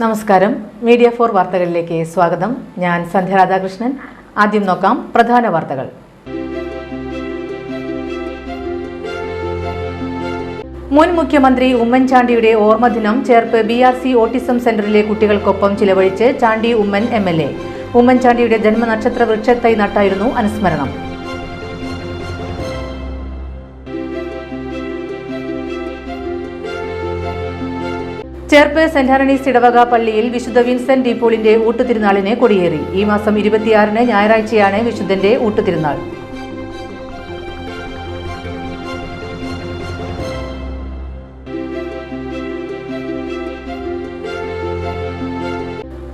നമസ്കാരം. മീഡിയ 4 വാർത്തകളിലേക്ക് സ്വാഗതം. ഞാൻ സന്ധ്യ രാധാകൃഷ്ണൻ. ആദ്യം നോക്കാം പ്രധാന വാർത്തകൾ. മുൻ മുഖ്യമന്ത്രി ഉമ്മൻചാണ്ടിയുടെ ഓർമ്മദിനം ചേർപ്പ് BRC ഓട്ടിസം സെന്ററിലെ കുട്ടികൾക്കൊപ്പം ചിലവഴിച്ച് ചാണ്ടി ഉമ്മൻ MLA. ഉമ്മൻചാണ്ടിയുടെ ജന്മനക്ഷത്ര വൃക്ഷത്തൈ നട്ടായിരുന്നു അനുസ്മരണം. ചേർപ്പ് സെന്റ് ആന്റണീസ് ഇടവക പള്ളിയിൽ വിശുദ്ധ വിൻസെന്റ് ഡി പോളിന്റെ ഊട്ടുതിരുനാളിനെ കൊടിയേറി. ഈ മാസം 26-ന് ഞായറാഴ്ചയാണ് വിശുദ്ധന്റെ ഊട്ടുതിരുനാൾ.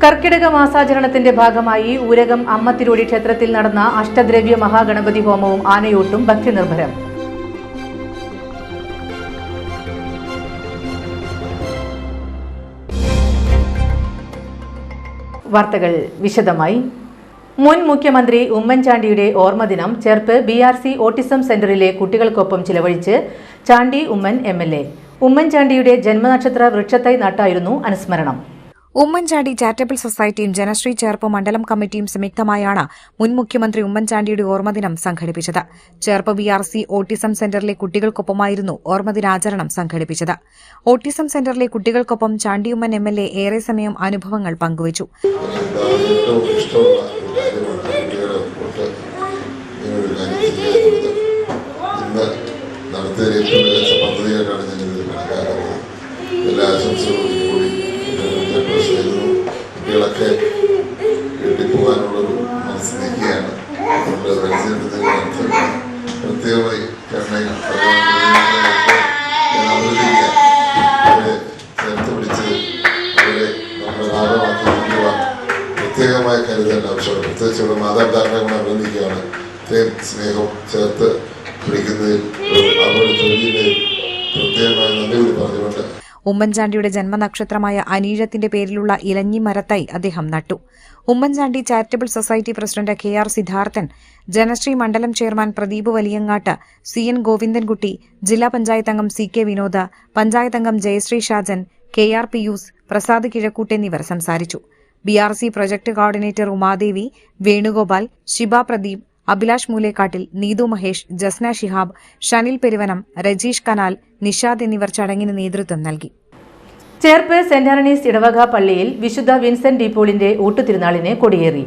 കർക്കിടക മാസാചരണത്തിന്റെ ഭാഗമായി ഊരകം അമ്മത്തിരുവടി ക്ഷേത്രത്തിൽ നടന്ന അഷ്ടദ്രവ്യ മഹാഗണപതി ഹോമവും ആനയൂട്ടും ഭക്തിനിർഭരം. വാർത്തകൾ വിശദമായി. മുൻ മുഖ്യമന്ത്രി ഉമ്മൻചാണ്ടിയുടെ ഓർമ്മദിനം ചേർപ്പ് BRC ഓട്ടിസം സെന്ററിലെ കുട്ടികൾക്കൊപ്പം ചിലവഴിച്ച് ചാണ്ടി ഉമ്മൻ MLA. ഉമ്മൻചാണ്ടിയുടെ ജന്മനക്ഷത്ര വൃക്ഷത്തൈ നട്ടായിരുന്നു അനുസ്മരണം. ഉമ്മൻചാണ്ടി ചാരിറ്റബിൾ സൊസൈറ്റിയും ജനശ്രീ ചേർപ്പ് മണ്ഡലം കമ്മിറ്റിയും സംയുക്തമായാണ് മുൻ മുഖ്യമന്ത്രി ഉമ്മൻചാണ്ടിയുടെ ഓർമ്മദിനം സംഘടിപ്പിച്ചത്. ചേർപ്പ് BRC ഓട്ടിസം സെന്ററിലെ കുട്ടികൾക്കൊപ്പമായിരുന്നു ഓർമ്മദിനാചരണം സംഘടിപ്പിച്ചത്. ഓട്ടിസം സെന്ററിലെ കുട്ടികൾക്കൊപ്പം ചാണ്ടി ഉമ്മൻ MLA ഏറെ സമയം അനുഭവങ്ങൾ പങ്കുവച്ചു. കുട്ടികളൊക്കെ വീട്ടിൽ മനസ്സ് നീക്കുകയാണ്. പ്രത്യേകമായി അവരെ ചേർത്ത് പിടിച്ച് അവരെ നമ്മുടെ ഭാഗമാക്കി കൊണ്ടുപോകാൻ പ്രത്യേകമായി കരുതേണ്ട ആവശ്യമാണ്. പ്രത്യേകിച്ച് ഇവിടെ മാതാപിതാക്കളെ കൂടെ അഭിനന്ദിക്കുകയാണ്. ഇത്രയും സ്നേഹം ചേർത്ത് പിടിക്കുന്നതിൽ അവരുടെ തൊഴിലിനെ പ്രത്യേകമായി നന്ദി കൂടി പറഞ്ഞുകൊണ്ട് ഉമ്മൻചാണ്ടിയുടെ ജന്മനക്ഷത്രമായ അനീഴത്തിന്റെ പേരിലുള്ള ഇലഞ്ഞി മരത്തൈ അദ്ദേഹം നട്ടു. Oommen Chandy charitable society president KR Siddharthan, Janasree മണ്ഡലം ചെയർമാൻ പ്രദീപ് വലിയങ്ങാട്ട്, CN ഗോവിന്ദൻകുട്ടി, ജില്ലാ പഞ്ചായത്ത് അംഗം CK വിനോദ്, പഞ്ചായത്ത് അംഗം ജയശ്രീ ഷാജൻ, KR പിയൂസ്, പ്രസാദ് കിഴക്കൂട്ട് എന്നിവർ സംസാരിച്ചു. BRC project coordinator Umadevi, Venugopal, Shiba Pradeep, Abhilash Moolekkattil, Neethu Mahesh, Jasna Shihab, Shanil Peruvanam, Rajeesh Kanal, Nishad എന്നിവർ ചടങ്ങിന് നേതൃത്വം നൽകി. ചേർപ്പ് സെന്റ് ആന്റണീസ് ഇടവക പള്ളിയിൽ വിശുദ്ധ വിൻസെന്റ് ഡി പോളിന്റെ ഊട്ടുതിരുനാളിനെ കൊടിയേറി.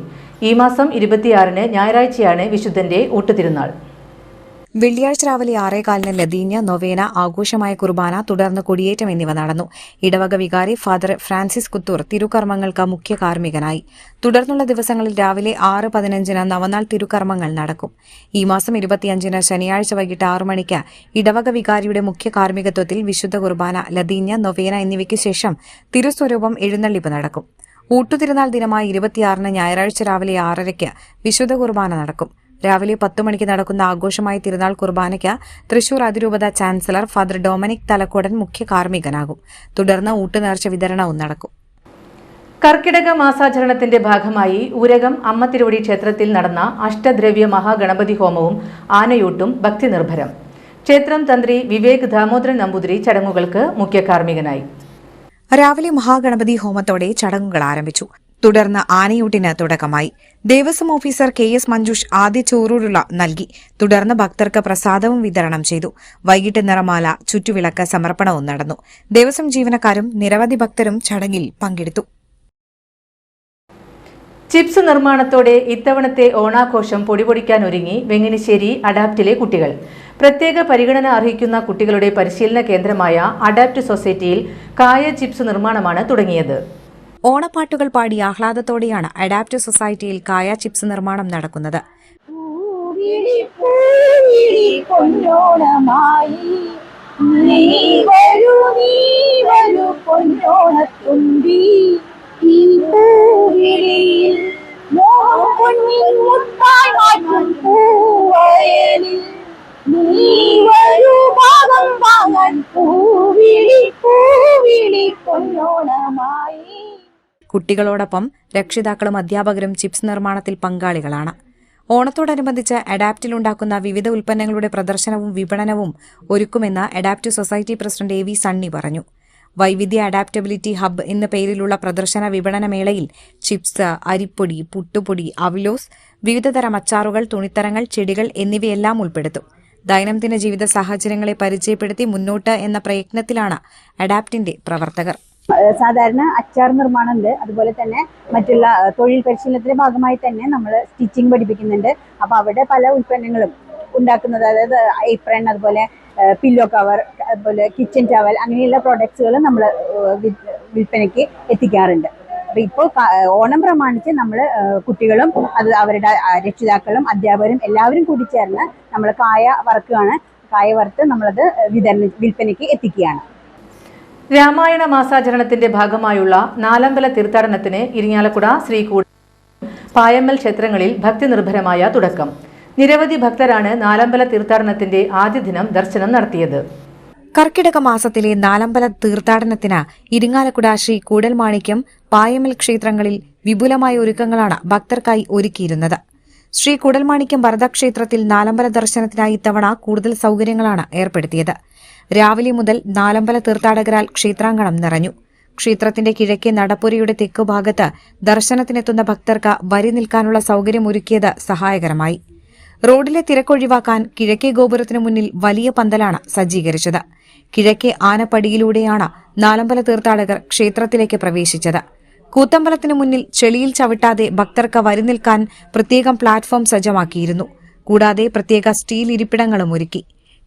ഈ മാസം 26-ന് ഞായറാഴ്ചയാണ് വിശുദ്ധന്റെ ഊട്ടുതിരുനാൾ. വെള്ളിയാഴ്ച രാവിലെ 6:15 ലതീഞ്ഞ, നൊവേന, ആഘോഷമായ കുർബാന, തുടർന്ന് കൊടിയേറ്റം എന്നിവ നടന്നു. ഇടവക വികാരി ഫാദർ ഫ്രാൻസിസ് കുത്തൂർ തിരുക്കർമ്മങ്ങൾക്ക് മുഖ്യ കാർമ്മികനായി. തുടർന്നുള്ള ദിവസങ്ങളിൽ രാവിലെ 6:15-ന് നവനാൾ തിരുക്കർമ്മങ്ങൾ നടക്കും. ഈ മാസം 25-ന് ശനിയാഴ്ച വൈകിട്ട് 6 മണിക്ക് ഇടവക വികാരിയുടെ മുഖ്യ കാർമ്മികത്വത്തിൽ വിശുദ്ധ കുർബാന, ലതീഞ്ഞ, നൊവേന എന്നിവയ്ക്ക് ശേഷം തിരുസ്വരൂപം എഴുന്നള്ളിപ്പ് നടക്കും. ഊട്ടുതിരുനാൾ ദിനമായ 26-ന് ഞായറാഴ്ച രാവിലെ 6:30-ക്ക് വിശുദ്ധ കുർബാന നടക്കും. രാവിലെ 10 മണിക്ക് നടക്കുന്ന ആഘോഷമായ തിരുനാൾ കുർബാനയ്ക്ക് തൃശൂർ അതിരൂപത ചാൻസലർ ഫാദർ ഡൊമിനിക് തലക്കോടൻ മുഖ്യ കാർമ്മികനാകും. തുടർന്ന് ഊട്ടുനേർച്ച വിതരണവും നടക്കും. കർക്കിടക മാസാചരണത്തിന്റെ ഭാഗമായി ഊരകം അമ്മത്തിരുവടി ക്ഷേത്രത്തിൽ നടന്ന അഷ്ടദ്രവ്യ മഹാഗണപതി ഹോമവും ആനയൂട്ടും ഭക്തിനിർഭരം. ക്ഷേത്രം തന്ത്രി വിവേക് ദാമോദരൻ നമ്പൂതിരി ചടങ്ങുകൾക്ക് മുഖ്യ കാർമ്മികനായി. രാവിലെ മഹാഗണപതി ഹോമത്തോടെ ചടങ്ങുകൾ ആരംഭിച്ചു. തുടർന്ന് ആനയൂട്ടിന് തുടക്കമായി. ദേവസ്വം ഓഫീസർ KS മഞ്ജുഷ് ആദ്യ ചോറൂരുള നൽകി. തുടർന്ന് ഭക്തർക്ക് പ്രസാദവും വിതരണം ചെയ്തു. വൈകിട്ട് നിറമാല, ചുറ്റുവിളക്ക് സമർപ്പണവും നടന്നു. ദേവസ്വം ജീവനക്കാരും നിരവധി ഭക്തരും ചടങ്ങിൽ പങ്കെടുത്തു. ചിപ്സ് നിർമ്മാണത്തോടെ ഇത്തവണത്തെ ഓണാഘോഷം പൊടിപൊടിക്കാനൊരുങ്ങി വെങ്ങിനിശ്ശേരി അഡാപ്റ്റിലെ കുട്ടികൾ. പ്രത്യേക പരിഗണന അർഹിക്കുന്ന കുട്ടികളുടെ പരിശീലന കേന്ദ്രമായ അഡാപ്റ്റ് സൊസൈറ്റിയിൽ കായ ചിപ്സ് നിർമ്മാണമാണ് തുടങ്ങിയത്. ഓണപ്പാട്ടുകൾ പാടി ആഹ്ലാദത്തോടെയാണ് അഡാപ്റ്റ് സൊസൈറ്റിയിൽ കായ ചിപ്സ് നിർമ്മാണം നടക്കുന്നത്. കുട്ടികളോടൊപ്പം രക്ഷിതാക്കളും അധ്യാപകരും ചിപ്സ് നിർമ്മാണത്തിൽ പങ്കാളികളാണ്. ഓണത്തോടനുബന്ധിച്ച് അഡാപ്റ്റിലുണ്ടാക്കുന്ന വിവിധ ഉൽപ്പന്നങ്ങളുടെ പ്രദർശനവും വിപണനവും ഒരുക്കുമെന്ന് adapt society president AV Sunny പറഞ്ഞു. വൈവിധ്യ അഡാപ്റ്റബിലിറ്റി ഹബ്ബ് എന്ന പേരിലുള്ള പ്രദർശന വിപണന മേളയിൽ ചിപ്സ്, അരിപ്പൊടി, പുട്ടുപൊടി, അവലോസ്, വിവിധതരം അച്ചാറുകൾ, തുണിത്തരങ്ങൾ, ചെടികൾ എന്നിവയെല്ലാം ഉൾപ്പെടുത്തും. ദൈനംദിന ജീവിത സാഹചര്യങ്ങളെ പരിചയപ്പെടുത്തി മുന്നോട്ട് എന്ന പ്രയത്നത്തിലാണ് അഡാപ്റ്റിന്റെ പ്രവർത്തകർ. സാധാരണ അച്ചാർ നിർമ്മാണമുണ്ട്, അതുപോലെ തന്നെ മറ്റുള്ള തൊഴിൽ പരിശീലനത്തിന്റെ ഭാഗമായി തന്നെ നമ്മൾ സ്റ്റിച്ചിങ് പഠിപ്പിക്കുന്നുണ്ട്. അപ്പോൾ അവിടെ പല ഉൽപ്പന്നങ്ങളും ഉണ്ടാക്കുന്നത്, അതായത് ഏപ്രൺ, അതുപോലെ പില്ലോ കവർ, അതുപോലെ കിച്ചൺ ടവൽ, അങ്ങനെയുള്ള പ്രോഡക്ട്സുകൾ നമ്മൾ വിൽപ്പനയ്ക്ക് എത്തിക്കാറുണ്ട്. അപ്പോൾ ഇപ്പോൾ ഓണം പ്രമാണിച്ച് നമ്മൾ കുട്ടികളും അത് അവരുടെ രക്ഷിതാക്കളും അധ്യാപകരും എല്ലാവരും കൂടി ചേർന്ന് നമ്മൾ കായ വറുത്ത് നമ്മളത് വിൽപ്പനയ്ക്ക് എത്തിക്കുകയാണ്. രാമായണ മാസാചരണത്തിന്റെ ഭാഗമായുള്ള നാലമ്പല തീർത്ഥാടനത്തിന് ഇരിങ്ങാലക്കുട, ശ്രീകൂടം, പായമ്മൽ ക്ഷേത്രങ്ങളിൽ ഭക്തിനിർഭരമായ തുടക്കം. നിരവധി ഭക്തരാണ് നാലമ്പല തീർത്ഥാടനത്തിന്റെ ആദ്യ ദിനം ദർശനം നടത്തിയത്. കർക്കിടക മാസത്തിലെ നാലമ്പല തീർത്ഥാടനത്തിന് ഇരിങ്ങാലക്കുട ശ്രീ കൂടൽമാണിക്യം, പായമ്മൽ ക്ഷേത്രങ്ങളിൽ വിപുലമായ ഒരുക്കങ്ങളാണ് ഭക്തർക്കായി ഒരുക്കിയിരുന്നത്. ശ്രീ കൂടൽമാണിക്യം വരദക്ഷേത്രത്തിൽ നാലമ്പല ദർശനത്തിനായി ഇത്തവണ കൂടുതൽ സൌകര്യങ്ങളാണ് ഏർപ്പെടുത്തിയത്. രാവിലെ മുതൽ നാലമ്പല തീർത്ഥാടകരാൽ ക്ഷേത്രാങ്കണം നിറഞ്ഞു. ക്ഷേത്രത്തിന്റെ കിഴക്കേ നടപ്പുരയുടെ തെക്കുഭാഗത്ത് ദർശനത്തിനെത്തുന്ന ഭക്തർക്ക് വരി നിൽക്കാനുള്ള സൌകര്യമൊരുക്കിയത് സഹായകരമായി. റോഡിലെ തിരക്കൊഴിവാക്കാൻ കിഴക്കേ ഗോപുരത്തിനു മുന്നിൽ വലിയ പന്തലാണ് സജ്ജീകരിച്ചത്. കിഴക്കേ ആനപ്പടിയിലൂടെയാണ് നാലമ്പല തീർത്ഥാടകർ ക്ഷേത്രത്തിലേക്ക് പ്രവേശിച്ചത്. കൂത്തമ്പലത്തിനു മുന്നിൽ ചെളിയിൽ ചവിട്ടാതെ ഭക്തർക്ക് വരി നിൽക്കാൻ പ്രത്യേകം പ്ലാറ്റ്ഫോം സജ്ജമാക്കിയിരുന്നു. കൂടാതെ പ്രത്യേക സ്റ്റീൽ ഇരിപ്പിടങ്ങളും ഒരുക്കി.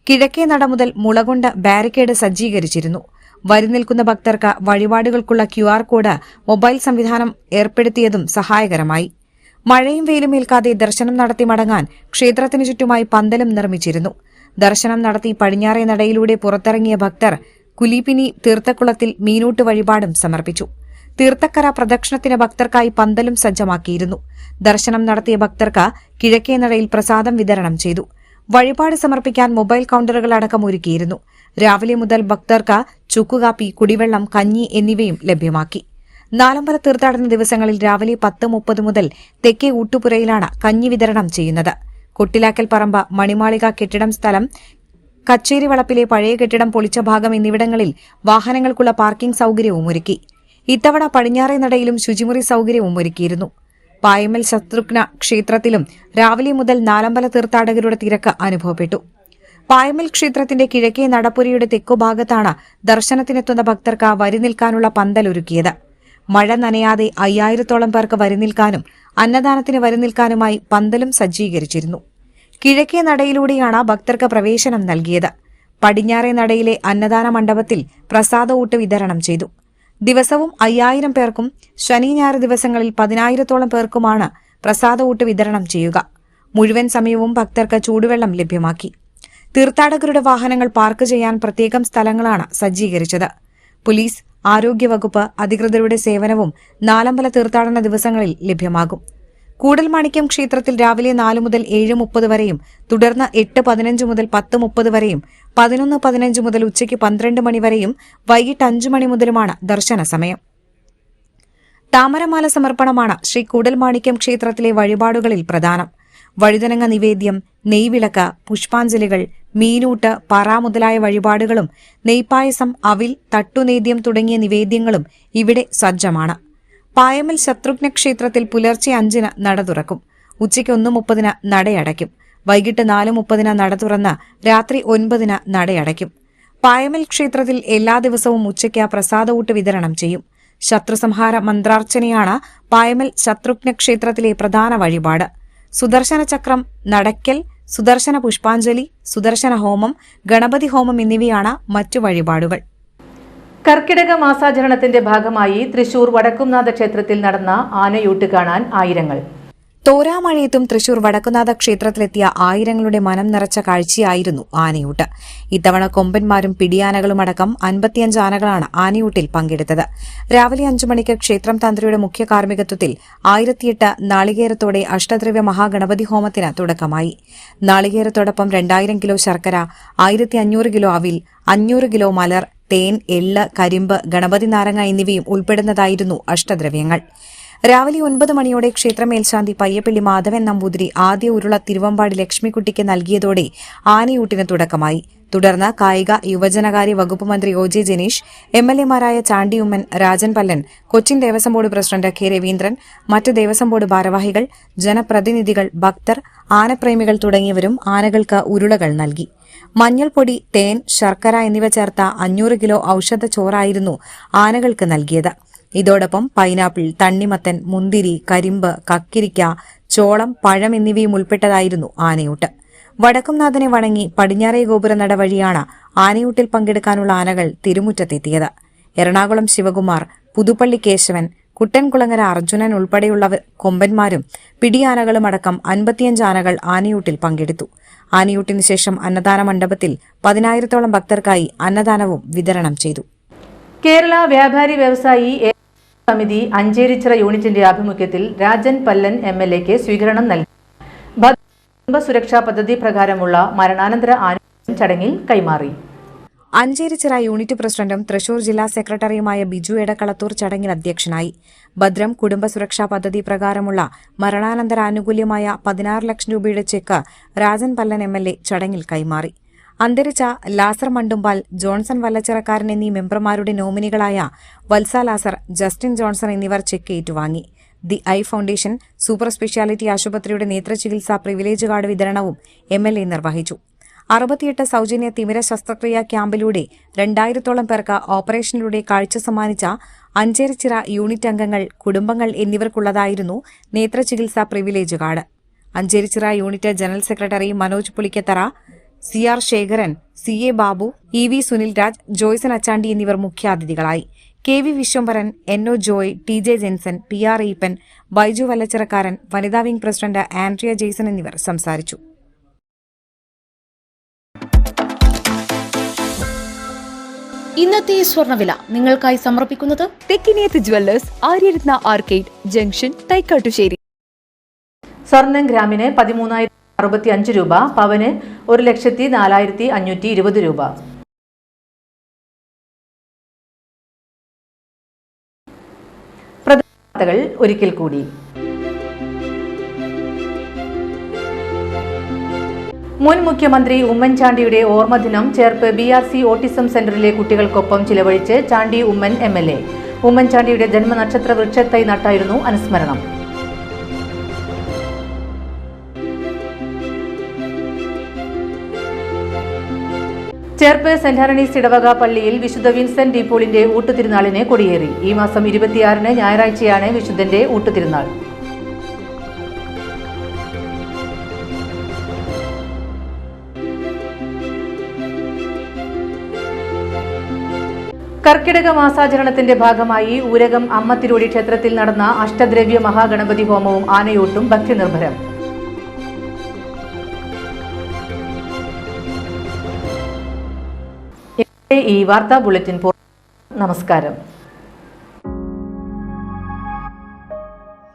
കിഴക്കേ നട മുതൽ മുളകൊണ്ട് ബാരിക്കേഡ് സജ്ജീകരിച്ചിരുന്നു. വരി നിൽക്കുന്ന ഭക്തർക്ക് വഴിപാടുകൾക്കുള്ള QR കോഡ് മൊബൈൽ സംവിധാനം ഏർപ്പെടുത്തിയതും സഹായകരമായി. മഴയും വെയിലും ഏൽക്കാതെ ദർശനം നടത്തി മടങ്ങാൻ ക്ഷേത്രത്തിനു ചുറ്റുമായി പന്തലും നിർമ്മിച്ചിരുന്നു. ദർശനം നടത്തി പടിഞ്ഞാറേ നടയിലൂടെ പുറത്തിറങ്ങിയ ഭക്തർ കുലീപിനി തീർത്ഥക്കുളത്തിൽ മീനൂട്ട് വഴിപാടും സമർപ്പിച്ചു. തീർത്ഥക്കര പ്രദക്ഷിണത്തിന് ഭക്തർക്കായി പന്തലും സജ്ജമാക്കിയിരുന്നു. ദർശനം നടത്തിയ ഭക്തർക്ക് കിഴക്കേ നടയിൽ പ്രസാദം വിതരണം ചെയ്തു. വഴിപാട് സമർപ്പിക്കാൻ മൊബൈൽ കൌണ്ടറുകൾ അടക്കം ഒരുക്കിയിരുന്നു. രാവിലെ മുതൽ ഭക്തർക്ക് ചുക്കുകാപ്പി, കുടിവെള്ളം, കഞ്ഞി എന്നിവയും ലഭ്യമാക്കി. നാലമ്പല തീർത്ഥാടന ദിവസങ്ങളിൽ രാവിലെ 10:30 മുതൽ തെക്കേ ഊട്ടുപുരയിലാണ് കഞ്ഞി വിതരണം ചെയ്യുന്നത്. കൊട്ടിലാക്കൽ പറമ്പ്, മണിമാളിക കെട്ടിടം സ്ഥലം, കച്ചേരി വളപ്പിലെ പഴയ കെട്ടിടം പൊളിച്ച ഭാഗം എന്നിവിടങ്ങളിൽ വാഹനങ്ങൾക്കുള്ള പാർക്കിംഗ് സൌകര്യവും ഒരുക്കി. ഇത്തവണ പടിഞ്ഞാറേ നടയിലും ശുചിമുറി സൌകര്യവും ഒരുക്കിയിരുന്നു. പായമ്മൽ ശത്രുഘ്ന ക്ഷേത്രത്തിലും രാവിലെ മുതൽ നാലമ്പല തീർത്ഥാടകരുടെ തിരക്ക് അനുഭവപ്പെട്ടു. പായമ്മൽ ക്ഷേത്രത്തിന്റെ കിഴക്കേ നടപ്പുരയുടെ തെക്കുഭാഗത്താണ് ദർശനത്തിനെത്തുന്ന ഭക്തർക്ക് വരി നിൽക്കാനുള്ള പന്തലൊരുക്കിയത്. മഴ നനയാതെ 5000-ഓളം പേർക്ക് വരി നിൽക്കാനും അന്നദാനത്തിന് വരി നിൽക്കാനുമായി പന്തലും സജ്ജീകരിച്ചിരുന്നു. കിഴക്കേ നടയിലൂടെയാണ് ഭക്തർക്ക് പ്രവേശനം നൽകിയത്. പടിഞ്ഞാറേ നടയിലെ അന്നദാന മണ്ഡപത്തിൽ പ്രസാദ ഊട്ട് വിതരണം ചെയ്തു. ദിവസവും 5000 പേർക്കും ശനി ഞായർ ദിവസങ്ങളിൽ 10000-ഓളം പേർക്കുമാണ് പ്രസാദ ഊട്ട് വിതരണം ചെയ്യുക. മുഴുവൻ സമയവും ഭക്തർക്ക് ചൂടുവെള്ളം ലഭ്യമാക്കി. തീർത്ഥാടകരുടെ വാഹനങ്ങൾ പാർക്ക് ചെയ്യാൻ പ്രത്യേകം സ്ഥലങ്ങളാണ് സജ്ജീകരിച്ചത്. പോലീസ്, ആരോഗ്യവകുപ്പ് അധികൃതരുടെ സേവനവും നാലമ്പല തീർത്ഥാടന ദിവസങ്ങളിൽ ലഭ്യമാകും. കൂടൽമാണിക്യം ക്ഷേത്രത്തിൽ രാവിലെ 4 മുതൽ 7:30 വരെയും തുടർന്ന് 8:15 മുതൽ 10:30 വരെയും 11:15 മുതൽ ഉച്ചയ്ക്ക് 12 മണി വരെയും വൈകിട്ട് 5 മണി മുതലുമാണ് ദർശന സമയം. താമരമാല സമർപ്പണമാണ് ശ്രീ കൂടൽമാണിക്യം ക്ഷേത്രത്തിലെ വഴിപാടുകളിൽ പ്രധാനം. വഴുതനങ്ങ നിവേദ്യം, നെയ്വിളക്ക്, പുഷ്പാഞ്ജലികൾ, മീനൂട്ട്, പറ മുതലായ വഴിപാടുകളും നെയ്പായസം, അവിൽ, തട്ടുനേദ്യം തുടങ്ങിയ നിവേദ്യങ്ങളും ഇവിടെ സജ്ജമാണ്. പായമ്മൽ ശത്രുഘ്ന ക്ഷേത്രത്തിൽ പുലർച്ചെ 5-ന് നട തുറക്കും. ഉച്ചയ്ക്ക് 1:30-ന് നടയടയ്ക്കും. വൈകിട്ട് 4:30-ന് നട തുറന്ന് രാത്രി 9-ന് നടയടയ്ക്കും. പായമ്മൽ ക്ഷേത്രത്തിൽ എല്ലാ ദിവസവും ഉച്ചയ്ക്ക് പ്രസാദ ഊട്ട് വിതരണം ചെയ്യും. ശത്രുസംഹാര മന്ത്രാർച്ചനയാണ് പായമ്മൽ ശത്രുഘ്ന ക്ഷേത്രത്തിലെ പ്രധാന വഴിപാട്. സുദർശന ചക്രം, നടയ്ക്കൽ, സുദർശന പുഷ്പാഞ്ജലി, സുദർശന ഹോമം, ഗണപതി ഹോമം എന്നിവയാണ് മറ്റു വഴിപാടുകൾ. കർക്കിടക മാസാചരണത്തിന്റെ ഭാഗമായി തൃശൂർ വടക്കുംനാഥ ക്ഷേത്രത്തിൽ നടന്ന ആനയൂട്ട് കാണാൻ ആയിരങ്ങൾ. തോരാമഴയത്തും തൃശൂർ വടക്കുംനാഥ ക്ഷേത്രത്തിലെത്തിയ ആയിരങ്ങളുടെ മനം നിറച്ച കാഴ്ചയായിരുന്നു ആനയൂട്ട്. ഇത്തവണ കൊമ്പന്മാരും പിടിയാനകളുമടക്കം 55 ആനകളാണ് ആനയൂട്ടിൽ പങ്കെടുത്തത്. രാവിലെ 5 മണിക്ക് ക്ഷേത്രം തന്ത്രിയുടെ മുഖ്യ കാർമ്മികത്വത്തിൽ 1008 നാളികേരത്തോടെ അഷ്ടദ്രവ്യ മഹാഗണപതി ഹോമത്തിന് തുടക്കമായി. നാളികേരത്തോടൊപ്പം 2000 കിലോ ശർക്കര, 1500 കിലോ അവിൽ, 500 കിലോ മലർ, തേൻ, എള്ള്, കരിമ്പ്, ഗണപതി നാരങ്ങ എന്നിവയും ഉൾപ്പെടുന്നതായിരുന്നു അഷ്ടദ്രവ്യങ്ങൾ. രാവിലെ 9 മണിയോടെ ക്ഷേത്രമേൽശാന്തി പയ്യപ്പള്ളി മാധവൻ നമ്പൂതിരി ആദ്യ ഉരുള തിരുവമ്പാടി ലക്ഷ്മിക്കുട്ടിക്ക് നൽകിയതോടെ ആനയൂട്ടിന് തുടക്കമായി. തുടർന്ന് കായിക യുവജനകാര്യ വകുപ്പ് മന്ത്രി ഒ.ജെ. ജനീഷ്, എംഎൽഎമാരായ Chandy Oommen, Rajan Pallan, Cochin Devaswom board president K. Raveendran, മറ്റ് ദേവസ്വം ബോർഡ് ഭാരവാഹികൾ, ജനപ്രതിനിധികൾ, ഭക്തർ, ആനപ്രേമികൾ തുടങ്ങിയവരും ആനകൾക്ക് ഉരുളകൾ നൽകി. മഞ്ഞൾപ്പൊടി, തേൻ, ശർക്കര എന്നിവ ചേർത്ത 500 കിലോ ഔഷധ ചോറായിരുന്നു ആനകൾക്ക് നൽകിയത്. ഇതോടൊപ്പം പൈനാപ്പിൾ, തണ്ണിമത്തൻ, മുന്തിരി, കരിമ്പ്, കക്കിരിക്ക, ചോളം, പഴം എന്നിവയും ഉൾപ്പെട്ടതായിരുന്നു ആനയൂട്ട്. വടക്കുംനാഥനെ വണങ്ങി പടിഞ്ഞാറേ ഗോപുരനട വഴിയാണ് ആനയൂട്ടിൽ പങ്കെടുക്കാനുള്ള ആനകൾ തിരുമുറ്റത്തെത്തിയത്. എറണാകുളം ശിവകുമാർ, പുതുപ്പള്ളി കേശവൻ, കുട്ടൻകുളങ്ങര അർജുനൻ ഉൾപ്പെടെയുള്ള കൊമ്പന്മാരും പിടിയാനകളും അടക്കം 55 ആനകൾ ആനയൂട്ടിൽ പങ്കെടുത്തു. ആനയൂട്ടിന് ശേഷം അന്നദാന മണ്ഡപത്തിൽ 10,000-ഓളം ഭക്തർക്കായി അന്നദാനവും വിതരണം ചെയ്തു. കേരള വ്യാപാരി വ്യവസായി സമിതി അഞ്ചേരിച്ചിറ യൂണിറ്റിന്റെ ആഭിമുഖ്യത്തിൽ രാജൻ പല്ലൻ എംഎൽഎക്ക് സ്വീകരണം നൽകി. കുടുംബ സുരക്ഷാ പദ്ധതി പ്രകാരമുള്ള മരണാനന്തര ആനുകൂല്യം ചടങ്ങിൽ കൈമാറി. അഞ്ചേരിച്ചിറ യൂണിറ്റ് പ്രസിഡന്റും തൃശൂർ ജില്ലാ സെക്രട്ടറിയുമായ ബിജു എടക്കളത്തൂർ ചടങ്ങിൽ അധ്യക്ഷനായി. ഭദ്രം കുടുംബ സുരക്ഷാ പദ്ധതി പ്രകാരമുള്ള മരണാനന്തര ആനുകൂല്യമായ 16 ലക്ഷം രൂപയുടെ ചെക്ക് രാജൻ പല്ലൻ എംഎൽഎ ചടങ്ങിൽ കൈമാറി. അന്തരിച്ച ലാസർ മണ്ടുമ്പാൽ, ജോൺസൺ വല്ലച്ചിറക്കാരൻ എന്നീ മെമ്പർമാരുടെ നോമിനികളായ വത്സ ലാസർ, ജസ്റ്റിൻ ജോൺസൺ എന്നിവർ ചെക്ക് ഏറ്റുവാങ്ങി. The eye foundation super speciality ആശുപത്രിയുടെ നേത്രചികിത്സാ പ്രിവിലേജ് കാർഡ് വിതരണവും എംഎൽഎ നിർവഹിച്ചു. 68 സൗജന്യ തിമിര ശസ്ത്രക്രിയാ ക്യാമ്പിലൂടെ 2000-ഓളം പേർക്ക് ഓപ്പറേഷനിലൂടെ കാഴ്ച സമ്മാനിച്ച അഞ്ചേരിച്ചിറ യൂണിറ്റ് അംഗങ്ങൾ, കുടുംബങ്ങൾ എന്നിവർക്കുള്ളതായിരുന്നു നേത്രചികിത്സാ privilege card. Ancherichira unit general secretary Manoj Pulikkathara, C R. Sekharan, C A. Babu, E V. Sunilraj, Joyson Achandi എന്നിവർ മുഖ്യാതിഥികളായി. K V. Viswambharan, N O. Joy, T J. Jenson, P R. Eappen, Baiju Vallachirakkaran, വനിതാ വിംഗ് പ്രസിഡന്റ് ആൻഡ്രിയ ജെയ്സൺ എന്നിവർ സംസാരിച്ചു. ഇന്നത്തെ സ്വർണ്ണവില നിങ്ങൾക്കായി സമർപ്പിക്കുന്നത് Thekkiniyath jewellers, Aryaratna arcade junction, Thaikkattussery. സ്വർണം ഗ്രാമിന് 13,065 രൂപ, പവന് 1,04,520 രൂപ. പ്രധാന വാർത്തകൾ ഒരിക്കൽ കൂടി. മുൻ മുഖ്യമന്ത്രി ഉമ്മൻചാണ്ടിയുടെ ഓർമ്മദിനം ചേർപ്പ് BRC ഓട്ടിസം സെന്ററിലെ കുട്ടികൾക്കൊപ്പം ചിലവഴിച്ച് ചാണ്ടി ഉമ്മൻ MLA. ഉമ്മൻചാണ്ടിയുടെ ജന്മനക്ഷത്ര വൃക്ഷത്തൈ നട്ടായിരുന്നു അനുസ്മരണം. ചേർപ്പ് സെന്റ് ആന്റണീസ് ഇടവക പള്ളിയിൽ വിശുദ്ധ വിൻസെന്റ് ഡി പോളിന്റെ ഊട്ടുതിരുനാളിന് കൊടിയേറി. ഈ മാസം 26-ന് ഞായറാഴ്ചയാണ് വിശുദ്ധന്റെ ഊട്ടുതിരുനാൾ. കർക്കിടക മാസാചരണത്തിന്റെ ഭാഗമായി ഊരകം അമ്മത്തിരുവടി ക്ഷേത്രത്തിൽ നടന്ന അഷ്ടദ്രവ്യ മഹാഗണപതി ഹോമവും ആനയൂട്ടും ഭക്തിനിർഭരം. ഈ വാർത്താ ബുള്ളറ്റിൻ. നമസ്കാരം.